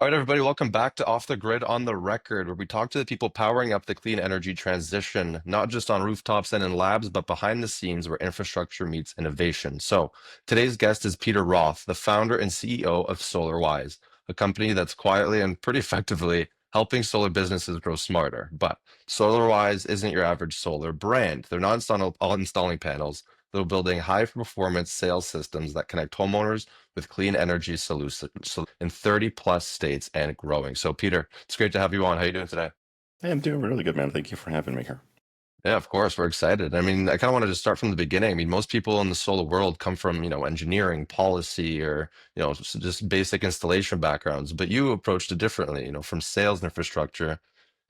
All right, everybody, welcome back to Off the Grid on the Record, where we talk to the people powering up the clean energy transition, not just on rooftops and in labs, but behind the scenes where infrastructure meets innovation. So today's guest is Peter Roth, the founder and CEO of SolarWise, a company that's quietly and pretty effectively helping solar businesses grow smarter. But SolarWise isn't your average solar brand. They're not installing panels. They're building high-performance sales systems that connect homeowners with clean energy solutions in 30 plus states and growing. So, Peter, it's great to have you on. How you doing today? Hey, I'm doing really good, man. Thank you for having me here. Yeah, of course, we're excited. I mean, I kind of wanted to start from the beginning. I mean, most people in the solar world come from, engineering, policy, or, just basic installation backgrounds, but you approached it differently, from sales and infrastructure,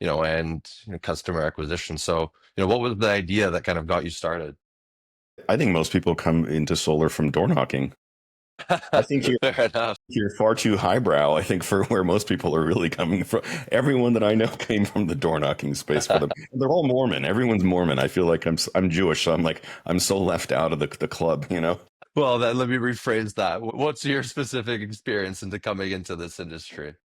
and customer acquisition. So, what was the idea that kind of got you started? I think most people come into solar from door knocking. I think Fair enough. you're far too highbrow, I think, for where most people are really coming from. Everyone that I know came from the door knocking space for them. They're all Mormon. Everyone's Mormon. I feel like I'm Jewish, so I'm so left out of the club. Well, then let me rephrase that. What's your specific experience into coming into this industry?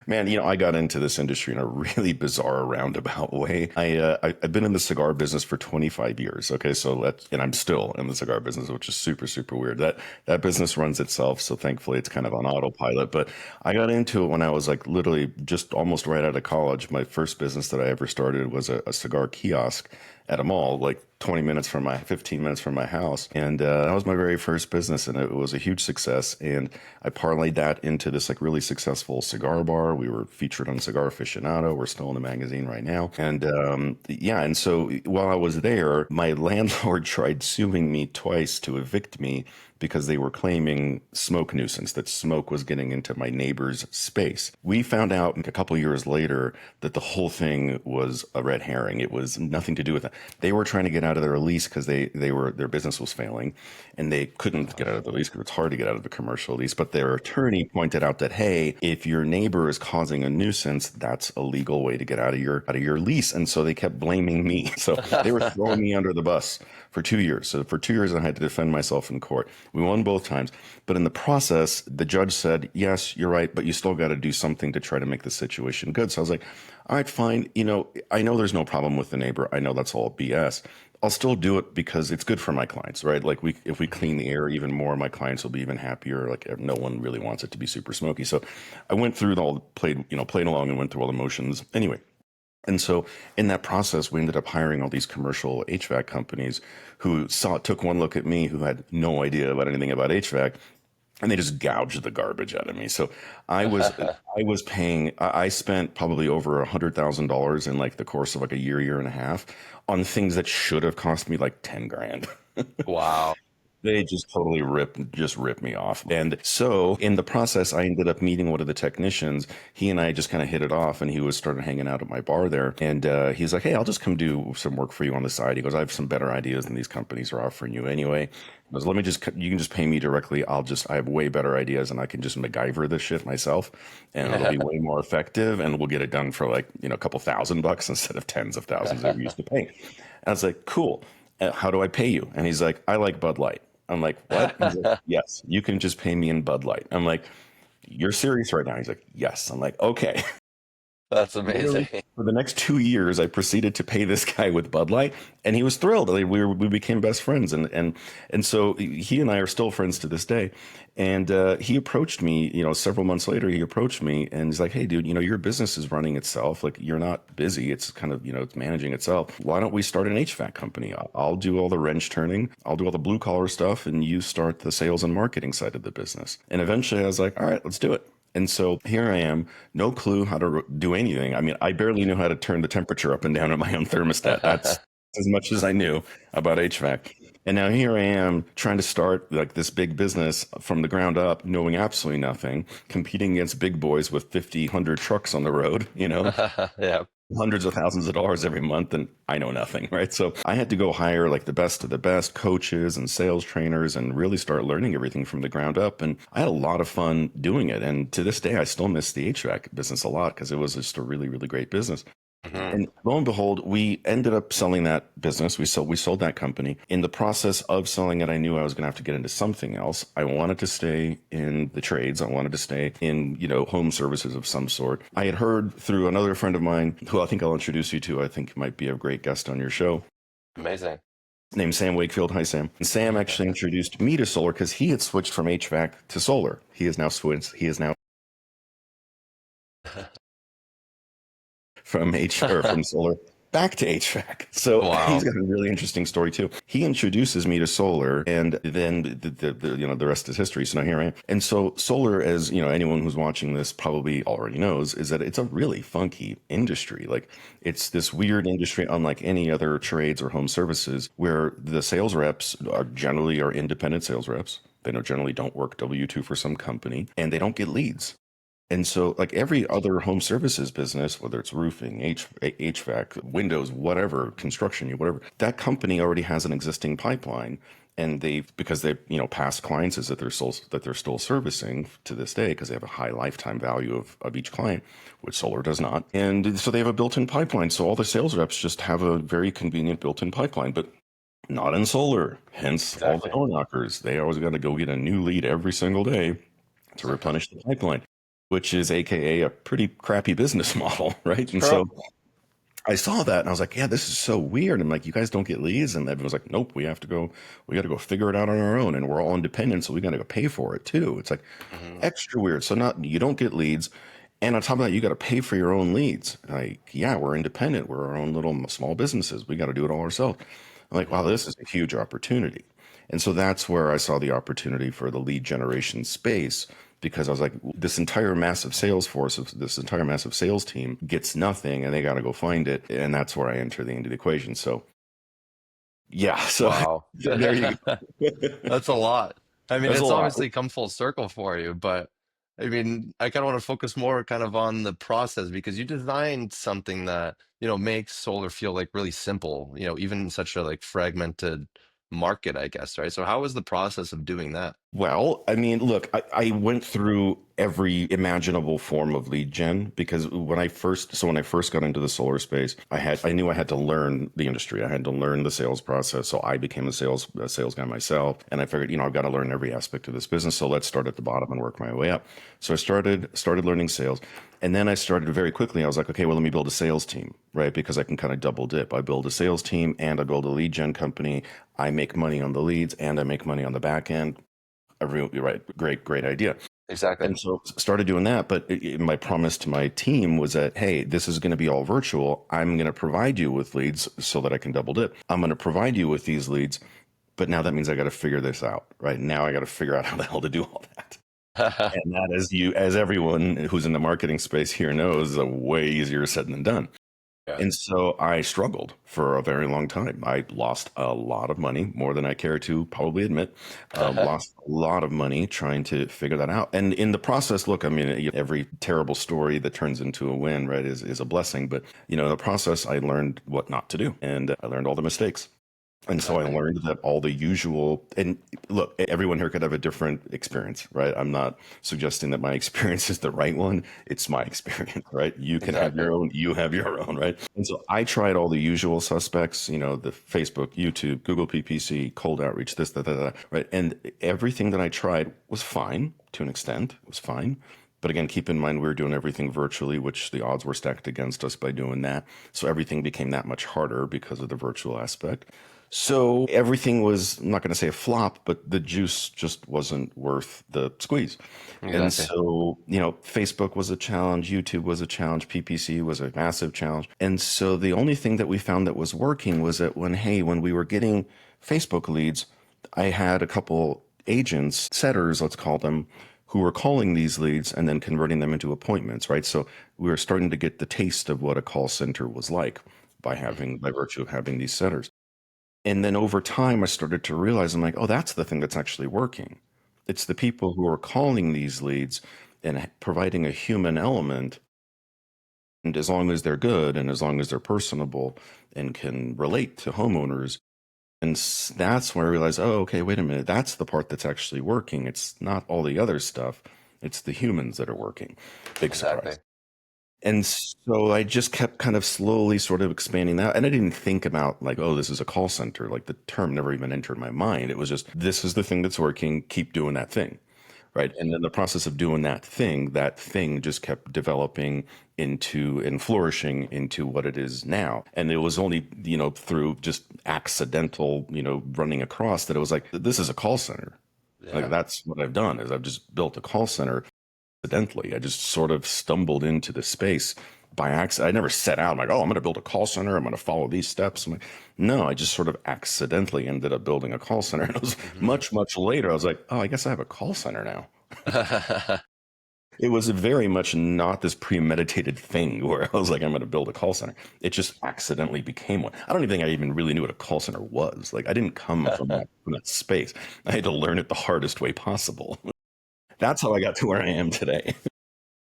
Man, I got into this industry in a really bizarre roundabout way. I've been in the cigar business for 25 years. Okay, and I'm still in the cigar business, which is super super weird. That business runs itself, so thankfully it's kind of on autopilot. But I got into it when I was like literally just almost right out of college. My first business that I ever started was a cigar kiosk at a mall, like 15 minutes from my house. And that was my very first business. And it was a huge success. And I parlayed that into this like really successful cigar bar. We were featured on Cigar Aficionado. We're still in the magazine right now. And yeah, and so while I was there, my landlord tried suing me twice to evict me because they were claiming smoke nuisance, that smoke was getting into my neighbor's space. We found out a couple years later that the whole thing was a red herring. It was nothing to do with that. They were trying to get out of their lease because their business was failing, and they couldn't get out of the lease because it's hard to get out of the commercial lease. But their attorney pointed out that, hey, if your neighbor is causing a nuisance, that's a legal way to get out of your lease. And so they kept blaming me. So they were throwing me under the bus for 2 years. So for 2 years, I had to defend myself in court. We won both times. But in the process, the judge said, yes, you're right, but you still got to do something to try to make the situation good. So I was like, all right, fine. I know there's no problem with the neighbor. I know that's all BS. I'll still do it because it's good for my clients, right? Like if we clean the air even more, my clients will be even happier. Like no one really wants it to be super smoky. So I went through played along and went through all the motions. Anyway, and so in that process, we ended up hiring all these commercial HVAC companies who took one look at me, who had no idea about anything about HVAC, and they just gouged the garbage out of me. So I was I was paying. I spent probably over $100,000 in like the course of like a year and a half on things that should have cost me like 10 grand. Wow. They just totally ripped me off. And so in the process, I ended up meeting one of the technicians. He and I just kind of hit it off, and he was started hanging out at my bar there. And he's like, hey, I'll just come do some work for you on the side. He goes, I have some better ideas than these companies are offering you anyway. He goes, you can just pay me directly. I have way better ideas, and I can just MacGyver this shit myself, and it'll be way more effective, and we'll get it done for like, a couple $1,000 instead of tens of thousands that we used to pay. And I was like, cool. How do I pay you? And he's like, I like Bud Light. I'm like, what? He's like, yes, you can just pay me in Bud Light. I'm like, you're serious right now? He's like, yes. I'm like, okay. That's Literally, amazing. for the next 2 years, I proceeded to pay this guy with Bud Light, and he was thrilled. Like, we became best friends, and so he and I are still friends to this day. And he approached me, several months later. He approached me, and he's like, "Hey, dude, your business is running itself. Like, you're not busy. It's kind of, it's managing itself. Why don't we start an HVAC company? I'll do all the wrench turning, I'll do all the blue collar stuff, and you start the sales and marketing side of the business." And eventually, I was like, "All right, let's do it." And so here I am, no clue how to do anything. I mean, I barely knew how to turn the temperature up and down on my own thermostat. That's as much as I knew about HVAC. And now here I am trying to start like this big business from the ground up, knowing absolutely nothing, competing against big boys with 50, 100 trucks on the road, Yeah. hundreds of thousands of dollars every month, and I know nothing, right? So I had to go hire like the best of the best coaches and sales trainers and really start learning everything from the ground up. And I had a lot of fun doing it. And to this day, I still miss the HVAC business a lot because it was just a really, really great business. Hmm. And lo and behold, we ended up selling that business. We sold that company. In the process of selling it, I knew I was going to have to get into something else. I wanted to stay in the trades. I wanted to stay in, home services of some sort. I had heard through another friend of mine, who I think I'll introduce you to, I think might be a great guest on your show, Amazing. named Sam Wakefield. Hi, Sam. And Sam actually introduced me to solar because he had switched from HVAC to solar. He is now switched. He is now from from solar back to HVAC. So he's Wow. got a really interesting story too. He introduces me to solar, and then the rest is history. So now here I am. And so solar, as anyone who's watching this probably already knows, is that it's a really funky industry. Like it's this weird industry, unlike any other trades or home services, where the sales reps are generally independent sales reps. They generally don't work W-2 for some company, and they don't get leads. And so, like every other home services business, whether it's roofing, HVAC, windows, whatever, construction, whatever, that company already has an existing pipeline, and because they past clients is that they're still servicing to this day because they have a high lifetime value of each client, which solar does not, and so they have a built-in pipeline. So all the sales reps just have a very convenient built-in pipeline, but not in solar. Hence, all the Exactly. door knockers. They always got to go get a new lead every single day to replenish the pipeline, which is AKA a pretty crappy business model, right? And True. so I saw that and I was like, yeah, this is so weird. I'm like, you guys don't get leads? And everyone's like, nope, we got to go figure it out on our own. And we're all independent, so we got to go pay for it too. It's like Hmm. extra weird. So not, you don't get leads. And on top of that, you got to pay for your own leads. Like, yeah, we're independent. We're our own little small businesses. We got to do it all ourselves. I'm like, wow, Hmm. this is a huge opportunity. And so that's where I saw the opportunity for the lead generation space, because I was like, this entire massive sales force of this entire massive sales team gets nothing and they got to go find it. And that's where I enter into the equation. So yeah, so Wow. there you go. That's a lot. I mean, That's a it's lot. obviously come full circle for you, but I mean, I kind of want to focus more kind of on the process because you designed something that, makes solar feel like really simple, even in such a like fragmented market, I guess, right? So how was the process of doing that? Well, I mean, look, I went through every imaginable form of lead gen because when I first got into the solar space, I knew I had to learn the industry. I had to learn the sales process. So I became a sales guy myself. And I figured, I've got to learn every aspect of this business. So let's start at the bottom and work my way up. So I started learning sales. And then I started very quickly. I was like, okay, well, let me build a sales team, right? Because I can kind of double dip. I build a sales team and I build a lead gen company. I make money on the leads and I make money on the back end. You're right. Great idea. Exactly. And so started doing that. But my promise to my team was that, hey, this is going to be all virtual. I'm going to provide you with leads so that I can double dip. I'm going to provide you with these leads. But now that means I got to figure this out, right? Now I got to figure out how the hell to do all that. And that, as everyone who's in the marketing space here knows, is a way easier said than done. Yeah. And so I struggled for a very long time. I lost a lot of money, more than I care to probably admit. Lost a lot of money trying to figure that out. And in the process, look, I mean, every terrible story that turns into a win, right, is a blessing. But, in the process, I learned what not to do and I learned all the mistakes. And so I Exactly. learned that all the usual, and look, everyone here could have a different experience, right? I'm not suggesting that my experience is the right one. It's my experience, right? You can have Exactly. your own, you have your own, right? And so I tried all the usual suspects, the Facebook, YouTube, Google PPC, cold outreach, this, that, right? And everything that I tried was fine to an extent. It was fine. But again, keep in mind we were doing everything virtually, which the odds were stacked against us by doing that. So everything became that much harder because of the virtual aspect. So everything was, I'm not going to say a flop, but the juice just wasn't worth the squeeze. And Exactly. so, Facebook was a challenge, YouTube was a challenge, PPC was a massive challenge. And so the only thing that we found that was working was that when we were getting Facebook leads, I had a couple agents, setters, let's call them, who were calling these leads and then converting them into appointments, right? So we were starting to get the taste of what a call center was like by virtue of having these setters. And then over time, I started to realize, I'm like, oh, that's the thing that's actually working. It's the people who are calling these leads and providing a human element. And as long as they're good and as long as they're personable and can relate to homeowners. And that's when I realized, oh, okay, wait a minute. That's the part that's actually working. It's not all the other stuff. It's the humans that are working. Big Exactly. surprise. And so I just kept kind of slowly sort of expanding that. And I didn't think about like, oh, this is a call center. Like the term never even entered my mind. It was just, this is the thing that's working. Keep doing that thing. Right. And then the process of doing that thing just kept developing into and flourishing into what it is now. And it was only, through just accidental, running across that it was like, this is a call center. Like Yeah. that's what I've done is I've just built a call center accidentally. I just sort of stumbled into the space by accident. I never set out I'm like, oh, I'm going to build a call center. I'm going to follow these steps. I'm like, no, I just sort of accidentally ended up building a call center. And it was Hmm. much, much later. I was like, oh, I guess I have a call center now. It was very much not this premeditated thing where I was like, I'm going to build a call center. It just accidentally became one. I don't even think I even really knew what a call center was. Like I didn't come from that space. I had to learn it the hardest way possible. That's how I got to where I am today.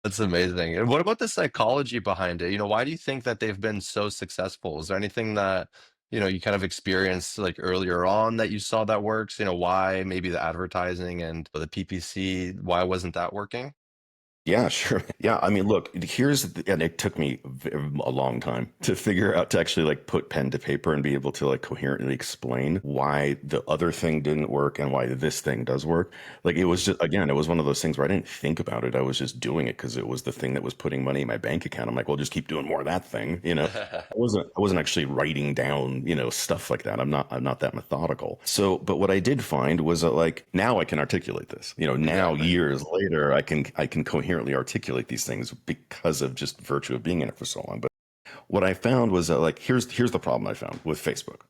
That's amazing. And what about the psychology behind it? Why do you think that they've been so successful? Is there anything that, you kind of experienced like earlier on that you saw that works? Why maybe the advertising and the PPC, why wasn't that working? Yeah, sure. Yeah, I mean, look, and it took me a long time to figure out to actually like put pen to paper and be able to like coherently explain why the other thing didn't work and why this thing does work. Like it was just, again, it was one of those things where I didn't think about it. I was just doing it because it was the thing that was putting money in my bank account. I'm like, well, just keep doing more of that thing. I wasn't actually writing down, stuff like that. I'm not that methodical. So, but what I did find was that like now I can articulate this. Now Exactly. years later, I can coherently articulate these things because of just virtue of being in it for so long. But what I found was that like here's the problem I found with Facebook.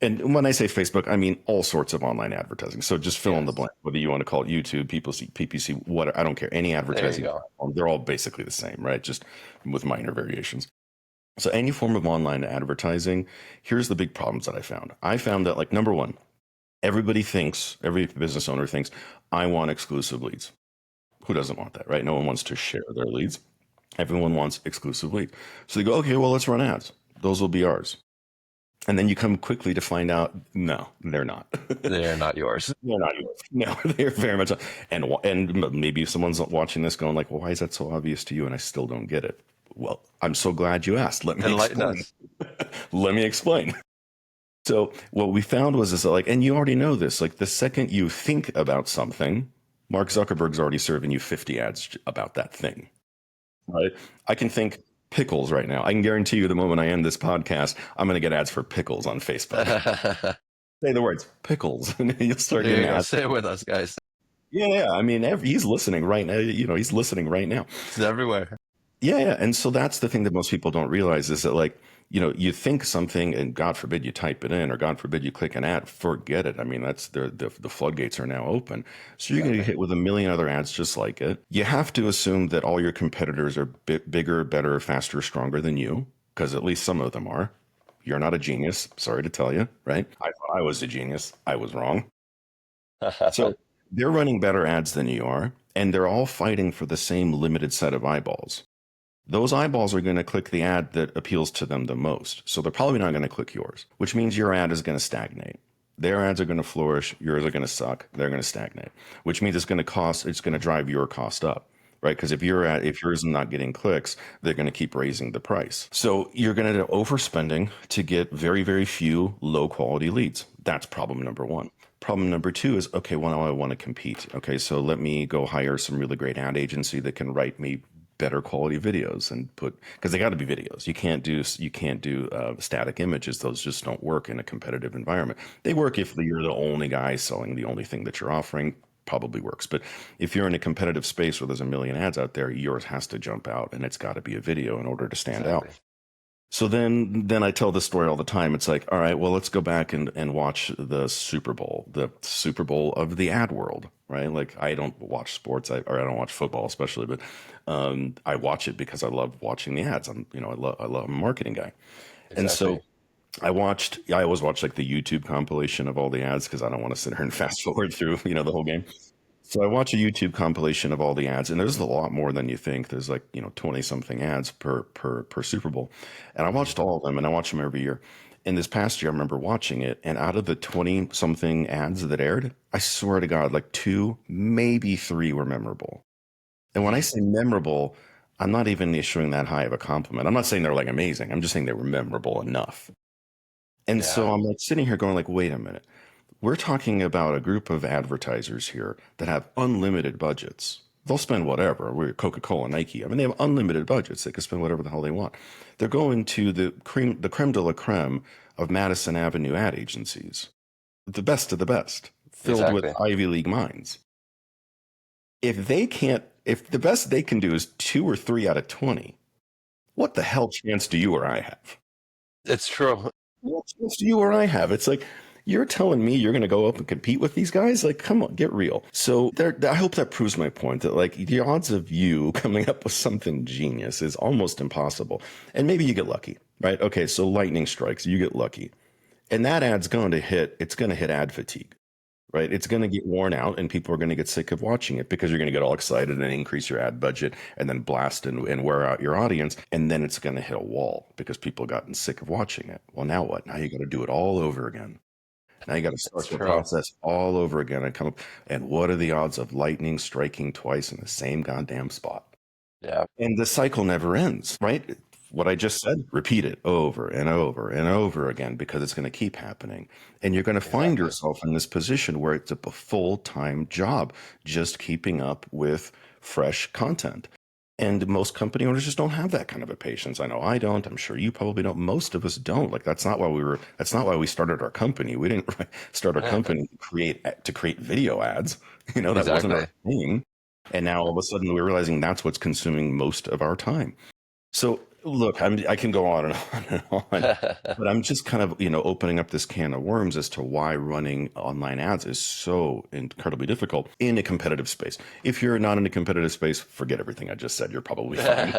And when I say Facebook, I mean all sorts of online advertising. So just fill in the Yes. blank, whether you want to call it YouTube, people see PPC, what I don't care. Any There you advertising go. platform, they're all basically the same, right? Just with minor variations. So any form of online advertising, here's the big problems that I found. I found that like number one, every business owner thinks, I want exclusive leads. Who doesn't want that, right? No one wants to share their leads. Everyone wants exclusive leads. So they go, okay, well, let's run ads. Those will be ours. And then you come quickly to find out, no, they're not. They're not yours. They're not yours. No, they're very much. And maybe someone's watching this going like, well, why is that so obvious to you? And I still don't get it. Well, I'm so glad you asked. Let me Enlighten explain. us. Let me explain. So what we found was this like, and you already know this, like the second you think about something, Mark Zuckerberg's already serving you 50 ads about that thing, right? I can think pickles right now. I can guarantee you the moment I end this podcast, I'm going to get ads for pickles on Facebook. There Say the words pickles and you'll start getting you go. ads. Say it with us, guys. Yeah, yeah. I mean, he's listening right now. He's listening right now. It's everywhere. Yeah, yeah. And so that's the thing that most people don't realize is that like, you think something and God forbid you type it in or God forbid you click an ad, forget it. I mean, that's the floodgates are now open. So you're going to get Exactly. hit with a million other ads just like it. You have to assume that all your competitors are bigger, better, faster, stronger than you, because at least some of them are. You're not a genius. Sorry to tell you, right? I thought I was a genius. I was wrong. So they're running better ads than you are, and they're all fighting for the same limited set of eyeballs. Those eyeballs are going to click the ad that appeals to them the most. So they're probably not going to click yours, which means your ad is going to stagnate. Their ads are going to flourish. Yours are going to suck. They're going to stagnate, which means it's going to drive your cost up, right? Because if yours is not getting clicks, they're going to keep raising the price. So you're going to overspending to get very, very few low quality leads. That's problem number one. Problem number two is, okay, well, now I want to compete. Okay, so let me go hire some really great ad agency that can write me better quality videos and put because they got to be videos. You can't do static images. Those just don't work in a competitive environment. They work if you're the only guy selling the only thing that you're offering. Probably works, but if you're in a competitive space where there's a million ads out there, yours has to jump out, and it's got to be a video in order to stand out. Exactly. So then I tell this story all the time. It's like, all right, well, let's go back and watch the Super Bowl of the ad world, right? Like I don't watch sports, or I don't watch football especially, but I watch it because I love watching the ads. I'm a marketing guy, and so Exactly. I always watch like the YouTube compilation of all the ads because I don't want to sit here and fast forward through the whole game. So I watch a YouTube compilation of all the ads, and there's a lot more than you think. There's like 20 something ads per Super Bowl, and I Mhm. watched all of them, and I watch them every year. And this past year, I remember watching it, and out of the 20 something ads that aired, I swear to God, like two, maybe three were memorable. And when I Mhm. say memorable, I'm not even issuing that high of a compliment. I'm not saying they're like amazing. I'm just saying they were memorable enough. And so Yeah, I'm like sitting here going like, wait a minute. We're talking about a group of advertisers here that have unlimited budgets. They'll spend whatever. We're Coca-Cola, Nike. I mean, they have unlimited budgets. They can spend whatever the hell they want. They're going to the creme de la creme of Madison Avenue ad agencies, the best of the best, filled with exactly. Ivy League minds. If the best they can do is 2 or 3 out of 20, what the hell chance do you or I have? It's true. What chance do you or I have? It's like, you're telling me you're going to go up and compete with these guys? Like, come on, get real. So I hope that proves my point that like the odds of you coming up with something genius is almost impossible. And maybe you get lucky, right? Okay, so lightning strikes, you get lucky. And that ad's going to hit, it's going to hit ad fatigue, right? It's going to get worn out and people are going to get sick of watching it because you're going to get all excited and increase your ad budget and then blast and wear out your audience. And then it's going to hit a wall because people have gotten sick of watching it. Well, now what? Now you got to do it all over again. Now you got to It's start the true. process all over again and come up. And what are the odds of lightning striking twice in the same goddamn spot? Yeah, And the cycle never ends, right? What I just said, repeat it over and over and over again because it's going to keep happening. And you're going to find exactly. yourself in this position where it's a full-time job just keeping up with fresh content. And most company owners just don't have that kind of a patience. I know I don't. I'm sure you probably don't. Most of us don't. Like that's not why we started our company. We didn't start our company to create video ads. That wasn't our Exactly. thing. And now all of a sudden we're realizing that's what's consuming most of our time. So look, I can go on and on and on, but I'm just kind of, opening up this can of worms as to why running online ads is so incredibly difficult in a competitive space. If you're not in a competitive space, forget everything I just said. You're probably fine.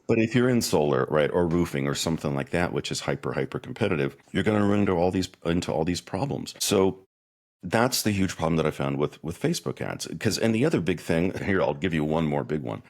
But if you're in solar, right, or roofing or something like that, which is hyper competitive, you're going to run into all these problems. So that's the huge problem that I found with Facebook ads. And the other big thing here, I'll give you one more big one.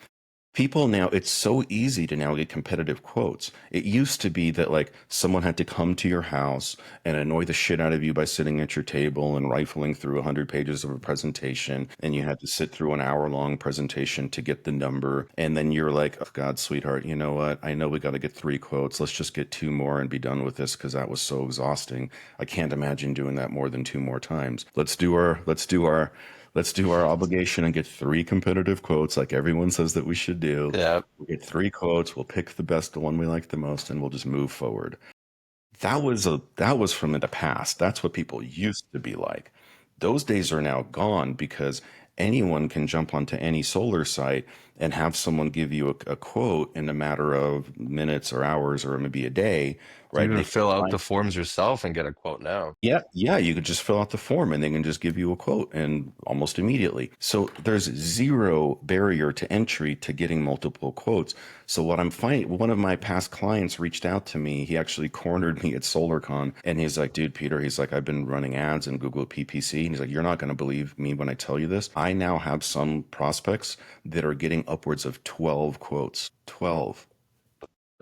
People now, it's so easy to now get competitive quotes. It used to be that like someone had to come to your house and annoy the shit out of you by sitting at your table and rifling through 100 pages of a presentation. And you had to sit through an hour-long presentation to get the number. And then you're like, oh, God, sweetheart, you know what? I know we got to get 3 quotes. Let's just get 2 more and be done with this because that was so exhausting. I can't imagine doing that more than 2 more times. Let's do our obligation and get 3 competitive quotes like everyone says that we should do. Yeah, We'll get 3 quotes, we'll pick the best, the one we like the most, and we'll just move forward. That was from the past. That's what people used to be like. Those days are now gone because anyone can jump onto any solar site and have someone give you a quote in a matter of minutes or hours or maybe a day, you right? even They can fill out find the forms yourself and get a quote now. yeah, yeah, you could just fill out the form and they can just give you a quote and almost immediately. So there's zero barrier to entry to getting multiple quotes. So what I'm finding, one of my past clients reached out to me. He actually cornered me at SolarCon and he's like, dude, Peter, he's like, I've been running ads in Google PPC. And he's like, you're not going to believe me when I tell you this. I now have some prospects that are getting upwards of 12 quotes. 12.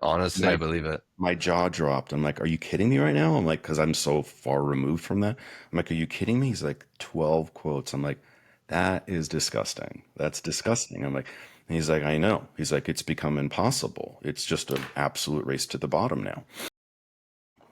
Honestly, I My believe it. my jaw dropped. I'm like, are you kidding me right now? I'm like, because I'm so far removed from that. I'm like, are you kidding me? He's like, 12 quotes. I'm like, that is disgusting. That's disgusting. I'm like, he's like, I know. He's like, it's become impossible. It's just an absolute race to the bottom now.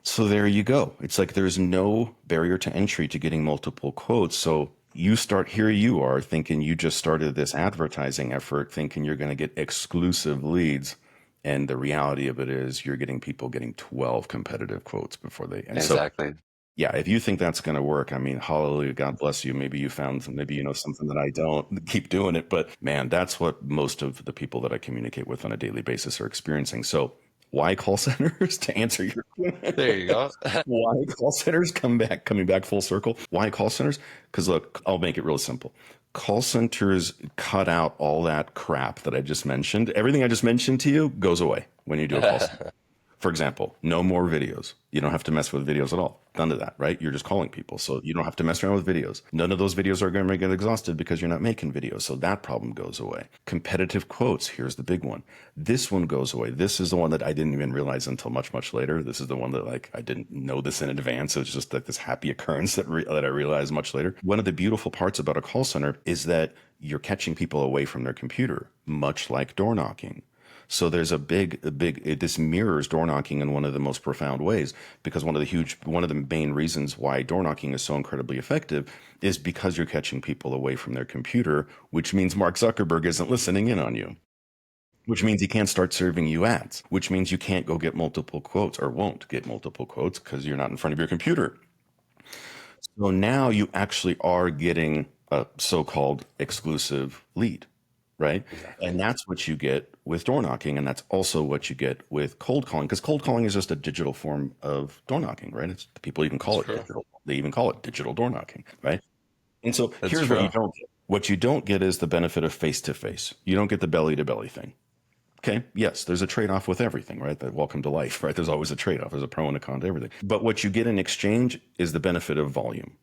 So there you go. It's like there's no barrier to entry to getting multiple quotes. So here you are thinking you just started this advertising effort, thinking you're going to get exclusive leads. And the reality of it is you're getting people getting 12 competitive quotes before and so, Exactly. yeah, if you think that's going to work, I mean, hallelujah, God bless you. Maybe you know something that I don't. Keep doing it. But man, that's what most of the people that I communicate with on a daily basis are experiencing. So why call centers to answer your There you go. why call centers coming back full circle? Why call centers? Because look, I'll make it real simple. Call centers cut out all that crap that I just mentioned. Everything I just mentioned to you goes away when you do a call center. For example, no more videos. You don't have to mess with videos at all. None of that, right? You're just calling people. So you don't have to mess around with videos. None of those videos are going to get exhausted because you're not making videos. So that problem goes away. Competitive quotes. Here's the big one. This one goes away. This is the one that I didn't even realize until much, much later. This is the one that like I didn't know this in advance. It's just like this happy occurrence that I realized much later. One of the beautiful parts about a call center is that you're catching people away from their computer, much like door knocking. So there's this mirrors door knocking in one of the most profound ways because one of the main reasons why door knocking is so incredibly effective is because you're catching people away from their computer, which means Mark Zuckerberg isn't listening in on you, which means he can't start serving you ads, which means you can't go get multiple quotes or won't get multiple quotes because you're not in front of your computer. So now you actually are getting a so-called exclusive lead, right? Exactly. And that's what you get with door knocking, and that's also what you get with cold calling, because cold calling is just a digital form of door knocking, right? It's people even That's call it true. digital. They even call it digital door knocking, right? And so That's here's what you true. don't get. What you don't get is the benefit of face to face. You don't get the belly to belly thing. Okay, yes, there's a trade-off with everything, right? That welcome to life, right? There's always a trade-off. There's a pro and a con to everything. But what you get in exchange is the benefit of volume.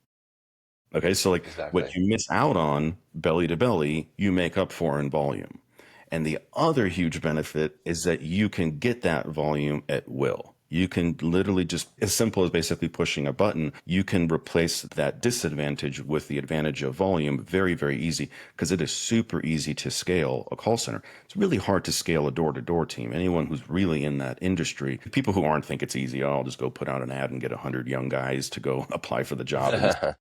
Okay, so like what Exactly. you miss out on belly to belly, you make up for in volume. And the other huge benefit is that you can get that volume at will. You can literally just, as simple as basically pushing a button, you can replace that disadvantage with the advantage of volume very, very easy because it is super easy to scale a call center. It's really hard to scale a door to door team. Anyone who's really in that industry, people who aren't think it's easy, oh, I'll just go put out an ad and get 100 young guys to go apply for the job and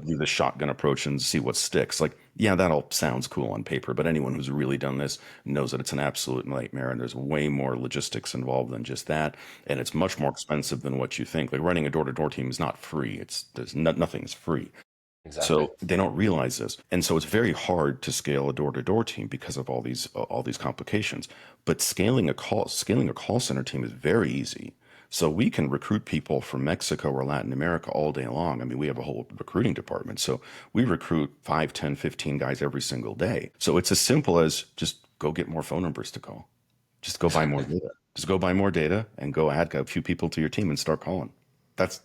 do the shotgun approach and see what sticks. Like, yeah, that all sounds cool on paper, but anyone who's really done this knows that it's an absolute nightmare and there's way more logistics involved than just that. And it's much more expensive than what you think. Like running a door to door team is not free. Nothing is free. Exactly. So they don't realize this. And so it's very hard to scale a door to door team because of all these complications. But scaling a call center team is very easy. So we can recruit people from Mexico or Latin America all day long. I mean, we have a whole recruiting department. So we recruit 5, 10, 15 guys every single day. So it's as simple as just go get more phone numbers to call. Just go buy more Exactly. data. Just go buy more data and go add a few people to your team and start calling. That's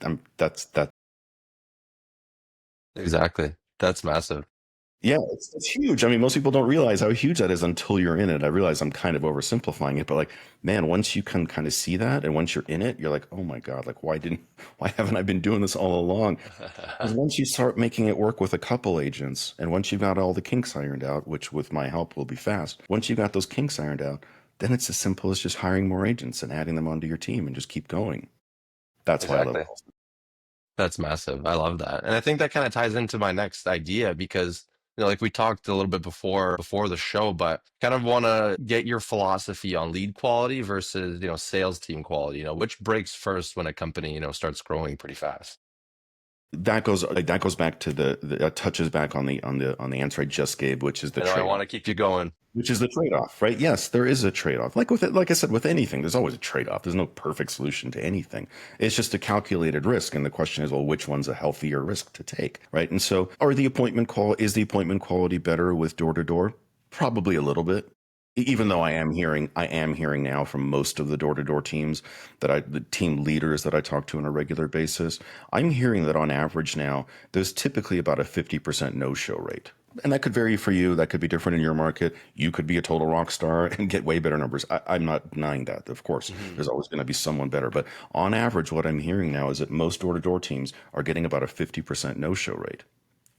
Exactly. That's massive. Yeah, it's huge. I mean, most people don't realize how huge that is until you're in it. I realize I'm kind of oversimplifying it, but like, man, once you can kind of see that and once you're in it, you're like, oh my God, like why haven't I been doing this all along? Because once you start making it work with a couple agents, and once you've got all the kinks ironed out, which with my help will be fast, once you got those kinks ironed out, then it's as simple as just hiring more agents and adding them onto your team and just keep going. That's why I love Exactly. calls. That's massive. I love that. And I think that kind of ties into my next idea because, like we talked a little bit before the show, but kind of want to get your philosophy on lead quality versus, sales team quality, which breaks first when a company, starts growing pretty fast. That goes back to that touches back on the answer I just gave, which is the I know I want trade-off. to keep you going. Which is the trade-off, right? Yes, there is a trade-off. Like with it, like I said, with anything, there's always a trade-off. There's no perfect solution to anything. It's just a calculated risk. And the question is, well, which one's a healthier risk to take, right? And so is the appointment quality better with door to door? Probably a little bit. Even though I am hearing now from most of the door-to-door teams the team leaders that I talk to on a regular basis, I'm hearing that on average now, there's typically about a 50% no-show rate. And that could vary for you. That could be different in your market. You could be a total rock star and get way better numbers. I'm not denying that. Of course, Mhm. there's always going to be someone better. But on average, what I'm hearing now is that most door-to-door teams are getting about a 50% no-show rate.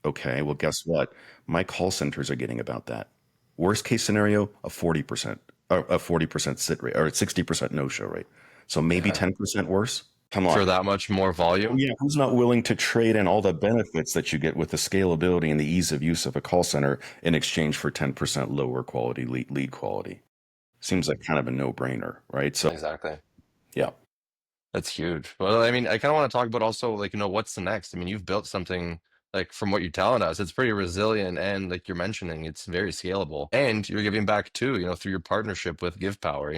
Okay, well, guess what? My call centers are getting about that. Worst case scenario, a 40% sit rate or a 60% no-show rate. So maybe 10% worse. Come For on. that much more volume. Yeah, who's not willing to trade in all the benefits that you get with the scalability and the ease of use of a call center in exchange for 10% lower quality lead quality? Seems like kind of a no-brainer, right? So, Exactly. yeah. That's huge. Well, I mean, I kind of want to talk about also like, what's the next? I mean, you've built something like from what you're telling us, it's pretty resilient and like you're mentioning, it's very scalable. And you're giving back too, through your partnership with Give Power,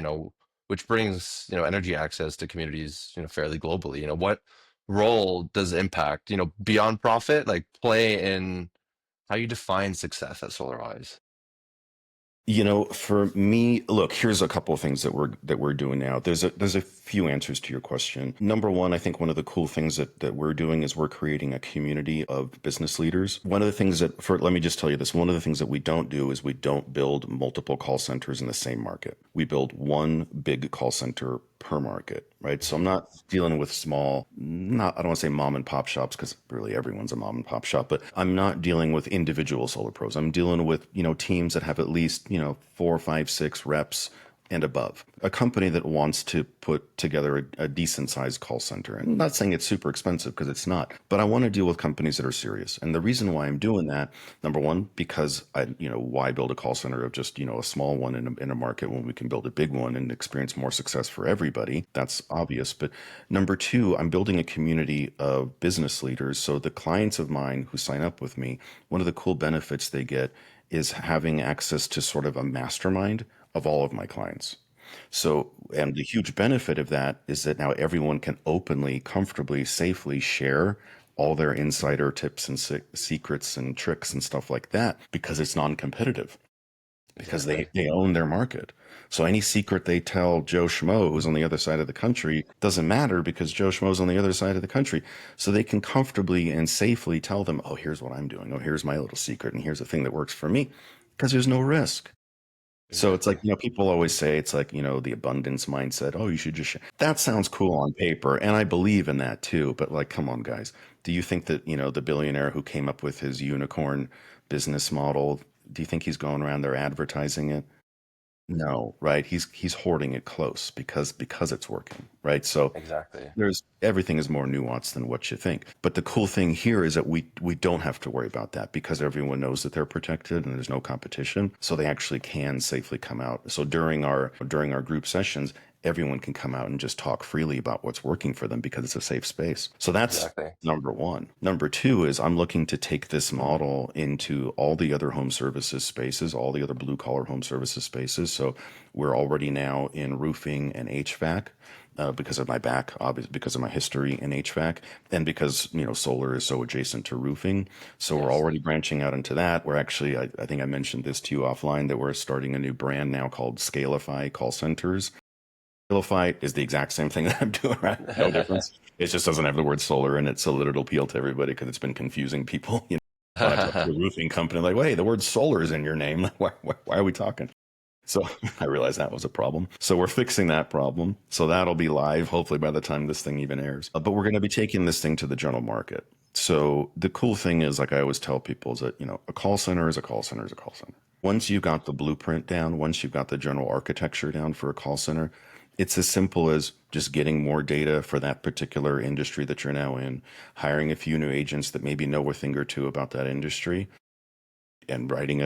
which brings, energy access to communities, fairly globally. What role does impact, beyond profit, like play in how you define success at SolarWise? For me, look, here's a couple of things that we're doing now. There's a few answers to your question. Number one, I think one of the cool things that we're doing is we're creating a community of business leaders. One of the things let me just tell you this, one of the things that we don't do is we don't build multiple call centers in the same market. We build one big call center per market, right? So I'm not dealing with small, not, I don't want to say mom and pop shops because really everyone's a mom and pop shop, but I'm not dealing with individual solar pros. I'm dealing with, teams that have at least, 4, 5, 6 reps and above. A company that wants to put together a decent sized call center. And I'm not saying it's super expensive because it's not, but I want to deal with companies that are serious. And the reason why I'm doing that, number one, because why build a call center of just, a small one in a market when we can build a big one and experience more success for everybody? That's obvious. But number two, I'm building a community of business leaders. So the clients of mine who sign up with me, one of the cool benefits they get is having access to sort of a mastermind of all of my clients. So, and the huge benefit of that is that now everyone can openly, comfortably, safely share all their insider tips and secrets and tricks and stuff like that because it's non-competitive, because Exactly. they own their market. So any secret they tell Joe Schmo who's on the other side of the country doesn't matter because Joe Schmo's on the other side of the country. So they can comfortably and safely tell them, oh, here's what I'm doing. Oh, here's my little secret. And here's the thing that works for me because there's no risk. So it's like, Exactly. people always say it's like, the abundance mindset. Oh, you should just share. That sounds cool on paper. And I believe in that too. But like, come on, guys. Do you think that, the billionaire who came up with his unicorn business model, do you think he's going around there advertising it? No, right? He's hoarding it close because it's working, right? So Exactly. there's everything is more nuanced than what you think. But the cool thing here is that we don't have to worry about that because everyone knows that they're protected and there's no competition. So they actually can safely come out. So during our group sessions, everyone can come out and just talk freely about what's working for them because it's a safe space. So that's Exactly. number one. Number two is I'm looking to take this model into all the other home services spaces, all the other blue collar home services spaces. So we're already now in roofing and HVAC because of my back, obviously, because of my history in HVAC, and because solar is so adjacent to roofing. So we're Yes. already branching out into that. We're actually, I think I mentioned this to you offline, that we're starting a new brand now called Scalify Call Centers. Scalify is the exact same thing that I'm doing, right? No difference. It just doesn't have the word solar in it, so that it'll appeal to everybody because it's been confusing people. When I talk to a roofing company, like, "Hey, the word solar is in your name. Why are we talking?" So I realized that was a problem. So we're fixing that problem. So that'll be live hopefully by the time this thing even airs. But we're going to be taking this thing to the general market. So the cool thing is, like I always tell people, is that, a call center is a call center is a call center. Once you've got the blueprint down, once you've got the general architecture down for a call center, it's as simple as just getting more data for that particular industry that you're now in, hiring a few new agents that maybe know a thing or two about that industry, and writing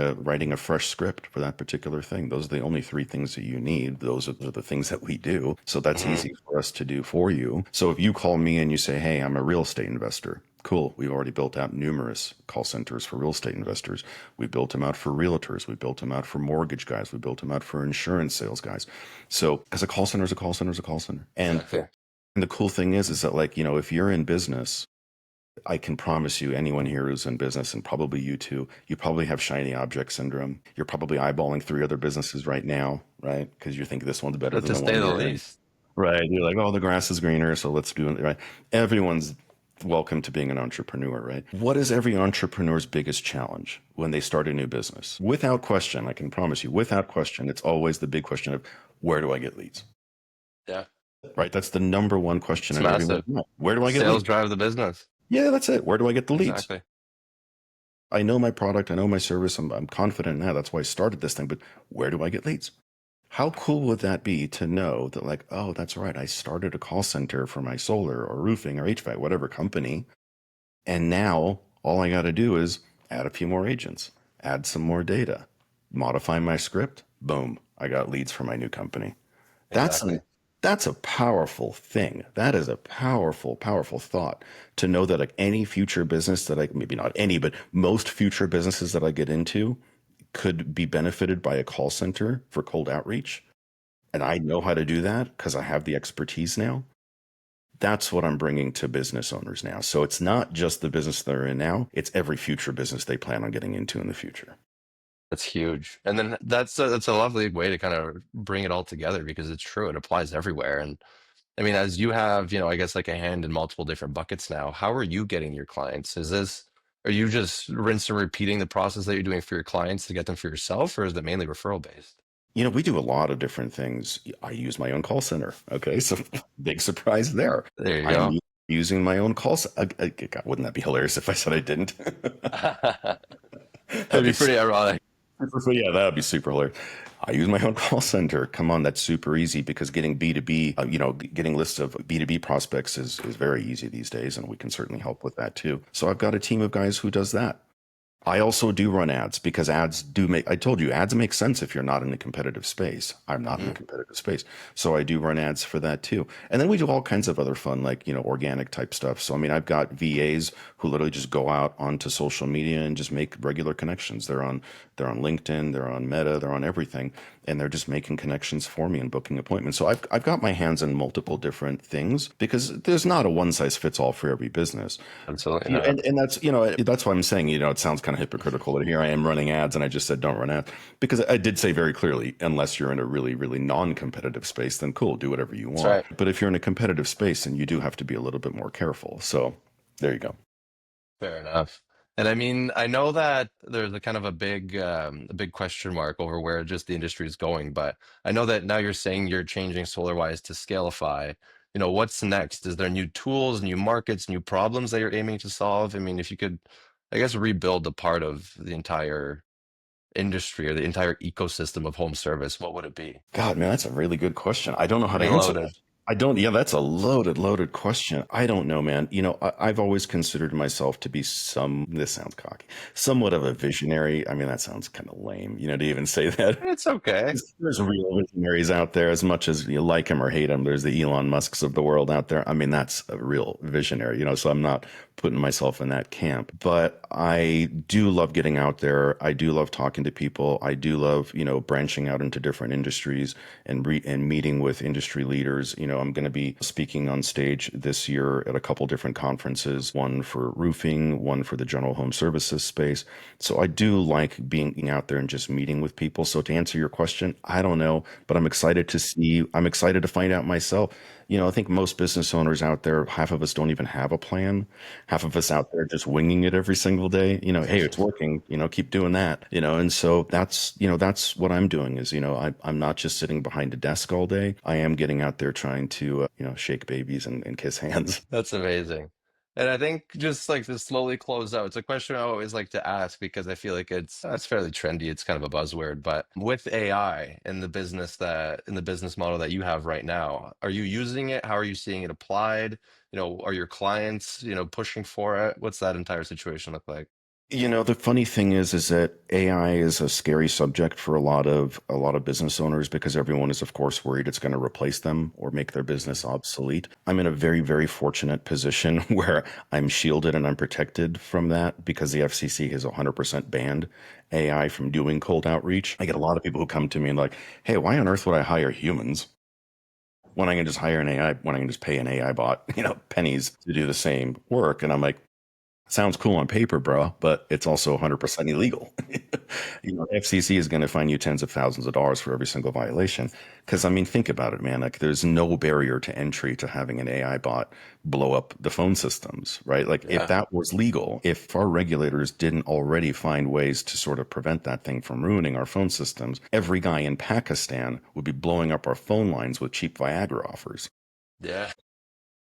a fresh script for that particular thing. Those are the only three things that you need. Those are the things that we do. So that's Mhm. easy for us to do for you. So if you call me and you say, "Hey, I'm a real estate investor." Cool. We've already built out numerous call centers for real estate investors. We built them out for realtors. We built them out for mortgage guys. We built them out for insurance sales guys. So, because a call center is a call center is a call center. Exactly. And the cool thing is that, like, if you're in business, I can promise you, anyone here who's in business, and probably you too, you probably have shiny object syndrome. You're probably eyeballing three other businesses right now, right? Because you think this one's better than To the say one the you're in, least. right? You're like, oh, the grass is greener, so let's do it, right? Everyone's welcome to being an entrepreneur, right? What is every entrepreneur's biggest challenge when they start a new business? Without question, I can promise you, without question, it's always the big question of, where do I get leads? Yeah. Right? That's the number one question It's on everyone's massive. mind. Where do I get Sales leads? drive the business. Yeah, that's it. Where do I get the leads? Exactly. I know my product, I know my service, I'm confident in that. That's why I started this thing. But where do I get leads? How cool would that be to know that, like, oh, that's right, I started a call center for my solar or roofing or HVAC, whatever company. And now all I got to do is add a few more agents, add some more data, modify my script. Boom, I got leads for my new company. That's Exactly. an that's a powerful thing. That is a powerful, powerful thought to know that, like, any future business that maybe not any, but most future businesses that I get into could be benefited by a call center for cold outreach. And I know how to do that because I have the expertise now. That's what I'm bringing to business owners now. So it's not just the business they're in now, it's every future business they plan on getting into in the future. That's huge. And then that's a lovely way to kind of bring it all together because it's true. It applies everywhere. And I mean, as you have, I guess like a hand in multiple different buckets now, how are you getting your clients? Are you just rinse and repeating the process that you're doing for your clients to get them for yourself, or is it mainly referral based? We do a lot of different things. I use my own call center. Okay, so big surprise there. There you I'm go. using my own call center. God, wouldn't that be hilarious if I said I didn't? That'd That'd be be pretty ironic. yeah, that'd be super hilarious. I use my own call center. Come on, that's super easy because getting B2B, getting lists of B2B prospects is very easy these days, and we can certainly help with that too. So I've got a team of guys who does that. I also do run ads because ads do make, I told you, ads make sense if you're not in a competitive space. I'm not in a Hmm. competitive space. So I do run ads for that too. And then we do all kinds of other fun, like, organic type stuff. So, I mean, I've got VAs who literally just go out onto social media and just make regular connections. They're on LinkedIn, they're on Meta, they're on everything. And they're just making connections for me and booking appointments. So I've got my hands in multiple different things because there's not a one size fits all for every business. Absolutely Yeah, not. and that's why I'm saying, it sounds kind of hypocritical that here I am running ads and I just said don't run ads because I did say very clearly, unless you're in a really, really non-competitive space, then cool, do whatever you That's want. right. But if you're in a competitive space, then you do have to be a little bit more careful. So there you go. Fair enough. And I mean, I know that there's a kind of a big question mark over where just the industry is going, but I know that now you're saying you're changing SolarWise to Scalify. What's next? Is there new tools, new markets, new problems that you're aiming to solve? I mean, if you could, I guess, rebuild a part of the entire industry or the entire ecosystem of home service, what would it be? God, man, that's a really good question. I don't know how to Pretty answer that. loaded. Yeah, that's a loaded question. I don't know, man. I've always considered myself to be this sounds cocky, somewhat of a visionary. I mean, that sounds kind of lame, to even say that. It's okay. There's real visionaries out there, as much as you like him or hate him. There's the Elon Musks of the world out there. I mean, that's a real visionary, so I'm not putting myself in that camp. But I do love getting out there. I do love talking to people. I do love, branching out into different industries and meeting with industry leaders. I'm going to be speaking on stage this year at a couple different conferences, one for roofing, one for the general home services space. So I do like being out there and just meeting with people. So to answer your question, I don't know, but I'm excited to find out myself. I think most business owners out there, half of us don't even have a plan. Half of us out there just winging it every single day. Hey, it's working, keep doing that, and so that's what I'm doing is, I'm not just sitting behind a desk all day. I am getting out there trying to, shake babies and kiss hands. That's amazing. And I think just like to slowly close out, it's a question I always like to ask because I feel like it's fairly trendy. It's kind of a buzzword, but with AI in the business model that you have right now, are you using it? How are you seeing it applied? Are your clients, pushing for it? What's that entire situation look like? The funny thing is that AI is a scary subject for a lot of business owners because everyone is, of course, worried it's going to replace them or make their business obsolete. I'm in a very, very fortunate position where I'm shielded and I'm protected from that because the FCC has 100% banned AI from doing cold outreach. I get a lot of people who come to me and like, "Hey, why on earth would I hire humans when I can just hire an AI? When I can just pay an AI bot, pennies to do the same work?" And I'm like, sounds cool on paper, bro, but it's also 100% illegal. FCC is going to fine you tens of thousands of dollars for every single violation. Because, I mean, think about it, man. Like, there's no barrier to entry to having an AI bot blow up the phone systems, right? Like, if Yeah, that was legal, if our regulators didn't already find ways to sort of prevent that thing from ruining our phone systems, every guy in Pakistan would be blowing up our phone lines with cheap Viagra offers. yeah,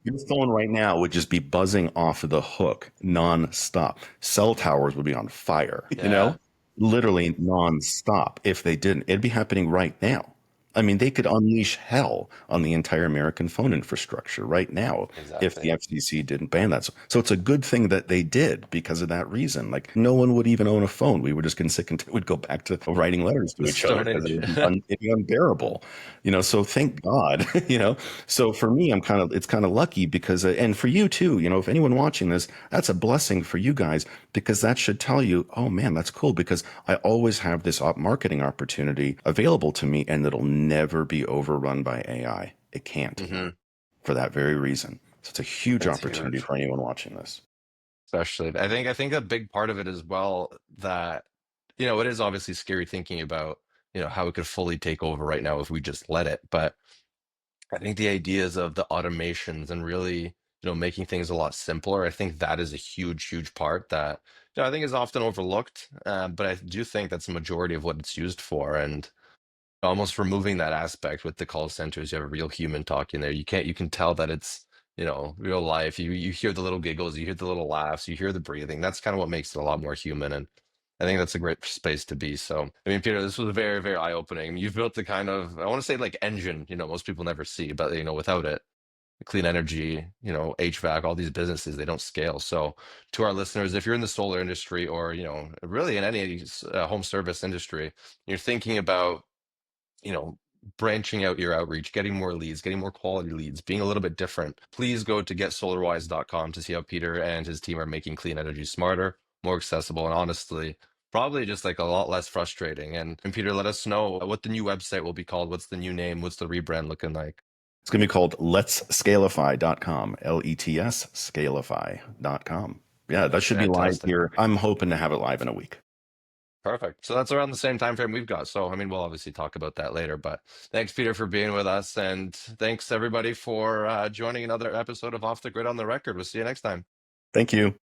Your phone right now would just be buzzing off the hook nonstop. Cell towers would be on fire, yeah, literally nonstop if they didn't. It'd be happening right now. I mean, they could unleash hell on the entire American phone infrastructure right now if the exactly. FCC didn't ban that. So it's a good thing that they did because of that reason. Like, no one would even own a phone. We would just get sick and we'd go back to writing letters to The each other Stone because Age. it'd be unbearable. So thank God, So for me, it's kind of lucky because, and for you too, if anyone watching this, that's a blessing for you guys because that should tell you, oh man, that's cool because I always have this marketing opportunity available to me and it'll never be overrun by AI. It can't Hmm. for that very reason. So it's a huge That's opportunity huge. for anyone watching this. Especially, I think a big part of it as well that it is obviously scary thinking about, how it could fully take over right now if we just let it. But I think the ideas of the automations and really, making things a lot simpler, I think that is a huge, huge part that, I think is often overlooked. But I do think that's the majority of what it's used for. And almost removing that aspect with the call centers, you have a real human talking there. You can tell that it's, real life. You hear the little giggles, you hear the little laughs, you hear the breathing. That's kind of what makes it a lot more human. And I think that's a great space to be. So, I mean, Peter, this was very, very eye-opening. I mean, you've built the kind of, I want to say like engine, most people never see, but without it, clean energy, HVAC, all these businesses, they don't scale. So to our listeners, if you're in the solar industry or, really in any home service industry, you're thinking about, you know, branching out your outreach, getting more leads, getting more quality leads, being a little bit different, please go to getsolarwise.com to see how Peter and his team are making clean energy smarter, more accessible, and honestly, probably just like a lot less frustrating. And Peter, let us know what the new website will be called. What's the new name? What's the rebrand looking like? It's going to be called letscalify.com, Lets scalify.com. Yeah, that should be live Fantastic. here. I'm hoping to have it live in a week. Perfect. So that's around the same time frame we've got. So, I mean, we'll obviously talk about that later, but thanks, Peter, for being with us. And thanks, everybody, for joining another episode of Off the Grid on the Record. We'll see you next time. Thank you.